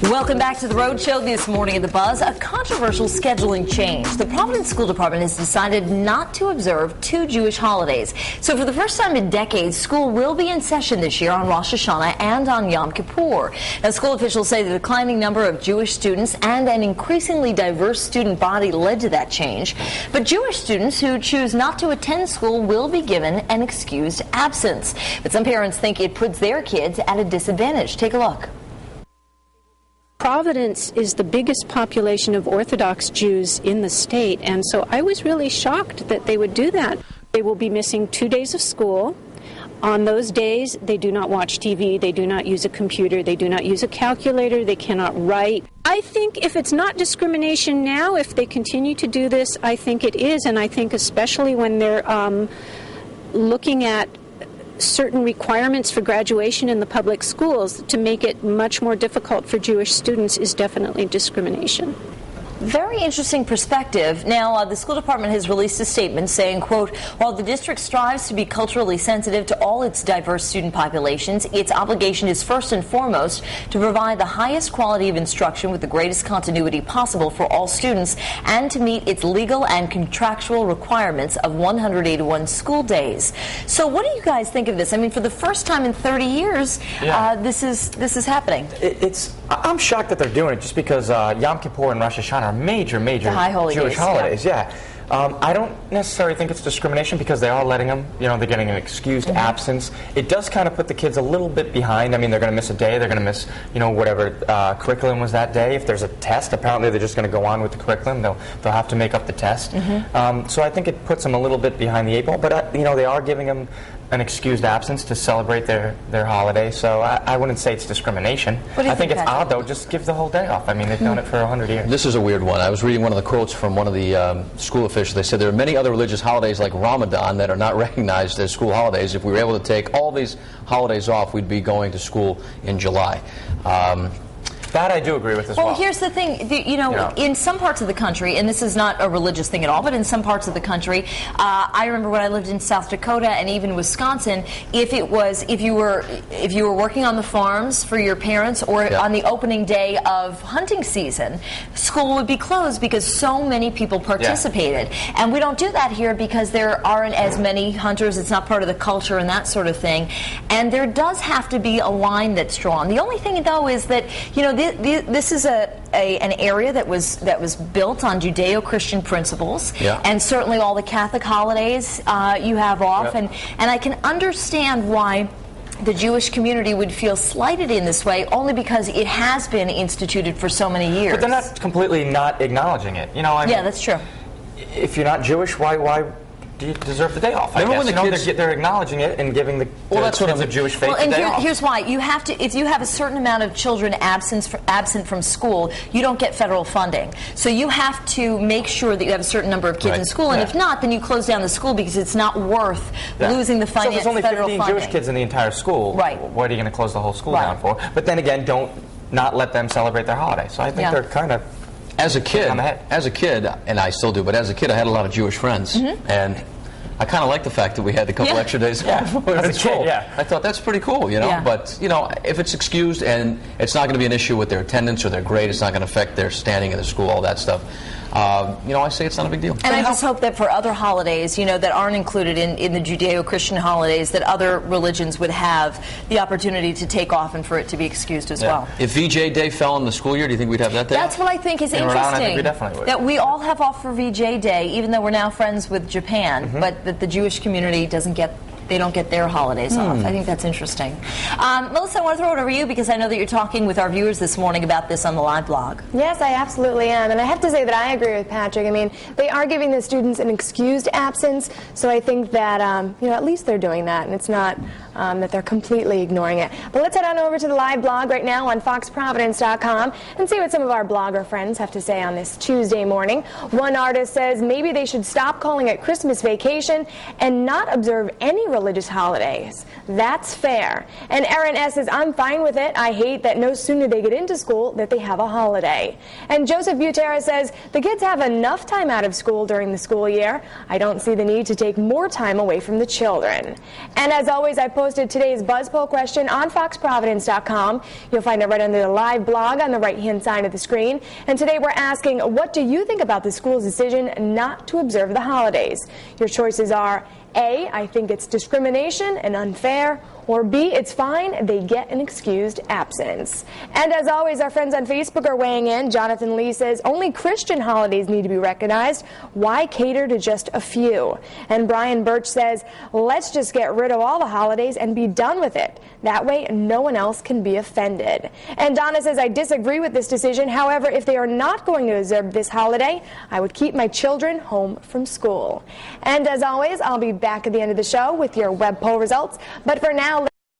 Welcome back to the Road Show this morning at The Buzz. A controversial scheduling change. The Providence School Department has decided not to observe 2 Jewish holidays. So for the first time in decades, school will be in session this year on Rosh Hashanah and on Yom Kippur. Now, school officials say the declining number of Jewish students and an increasingly diverse student body led to that change. But Jewish students who choose not to attend school will be given an excused absence. But some parents think it puts their kids at a disadvantage. Take a look. Providence is the biggest population of Orthodox Jews in the state, and so I was really shocked that they would do that. They will be missing 2 days of school. On those days, they do not watch TV, they do not use a computer, they do not use a calculator, they cannot write. I think if it's not discrimination now, if they continue to do this, I think it is, and I think especially when they're looking at certain requirements for graduation in the public schools to make it much more difficult for Jewish students is definitely discrimination. Very interesting perspective. Now, the school department has released a statement saying, quote, while the district strives to be culturally sensitive to all its diverse student populations, its obligation is first and foremost to provide the highest quality of instruction with the greatest continuity possible for all students and to meet its legal and contractual requirements of 181 school days. So what do you guys think of this? I mean, for the first time in 30 years, this is happening. I'm shocked that they're doing it just because Yom Kippur and Rosh Hashanah are major Jewish holidays. Yeah. I don't necessarily think it's discrimination because they are letting them, they're getting an excused absence. It does kind of put the kids a little bit behind. I mean, they're going to miss a day. They're going to miss, whatever curriculum was that day. If there's a test, apparently they're just going to go on with the curriculum. They'll have to make up the test. So I think it puts them a little bit behind the 8 ball. But, they are giving them an excused absence to celebrate their holiday. So I wouldn't say it's discrimination. I think it's odd, though. Just give the whole day off. I mean, they've done it for 100 years. This is a weird one. I was reading one of the quotes from one of the school officials. They said there are many other religious holidays like Ramadan that are not recognized as school holidays. If we were able to take all these holidays off, we'd be going to school in July. That I do agree with as well. Well, here's the thing, in some parts of the country, and this is not a religious thing at all, but in some parts of the country, I remember when I lived in South Dakota and even Wisconsin, if you were working on the farms for your parents or on the opening day of hunting season, school would be closed because so many people participated. And we don't do that here because there aren't as many hunters, it's not part of the culture and that sort of thing. And there does have to be a line that's drawn. The only thing, though, is that, this is an area that was built on Judeo-Christian principles, and certainly all the Catholic holidays you have off, and I can understand why the Jewish community would feel slighted in this way, only because it has been instituted for so many years. But they're not completely not acknowledging it. Yeah, that's true. If you're not Jewish, why do you deserve the day off? I guess. They're acknowledging it and giving the kids of Jewish faith the day off. Here's why. You have to, if you have a certain amount of children absent from school, you don't get federal funding. So you have to make sure that you have a certain number of kids in school, and if not, then you close down the school because it's not worth losing the federal funding. So if there's only 15 Jewish kids in the entire school, what are you going to close the whole school down for? But then again, not let them celebrate their holiday. So I think they're kind of... As a kid, and I still do, but as a kid I had a lot of Jewish friends, and I kind of like the fact that we had a couple extra days off when we were in school. I thought that's pretty cool, But, if it's excused and it's not going to be an issue with their attendance or their grade, it's not going to affect their standing in the school, all that stuff. I say it's not a big deal. And I just hope that for other holidays, that aren't included in the Judeo-Christian holidays, that other religions would have the opportunity to take off and for it to be excused as well. If VJ Day fell in the school year, do you think we'd have that day? That's what I think is interesting. I think we definitely would. That we all have off for VJ Day, even though we're now friends with Japan, but that the Jewish community they don't get their holidays off. I think that's interesting. Melissa, I want to throw it over to you because I know that you're talking with our viewers this morning about this on the live blog. Yes, I absolutely am. And I have to say that I agree with Patrick. I mean, they are giving the students an excused absence, so I think that, at least they're doing that, and it's not that they're completely ignoring it. But let's head on over to the live blog right now on foxprovidence.com and see what some of our blogger friends have to say on this Tuesday morning. One artist says maybe they should stop calling it Christmas vacation and not observe any religious holidays. That's fair. And Erin S. says, I'm fine with it. I hate that no sooner they get into school that they have a holiday. And Joseph Butera says, the kids have enough time out of school during the school year. I don't see the need to take more time away from the children. And as always, I put posted today's Buzz Poll question on foxprovidence.com. You'll find it right under the live blog on the right-hand side of the screen. And today we're asking, what do you think about the school's decision not to observe the holidays? Your choices are A, I think it's discrimination and unfair, or B, it's fine, they get an excused absence. And as always, our friends on Facebook are weighing in. Jonathan Lee says, only Christian holidays need to be recognized. Why cater to just a few? And Brian Birch says, let's just get rid of all the holidays and be done with it. That way, no one else can be offended. And Donna says, I disagree with this decision. However, if they are not going to observe this holiday, I would keep my children home from school. And as always, I'll be back at the end of the show with your web poll results. But for now,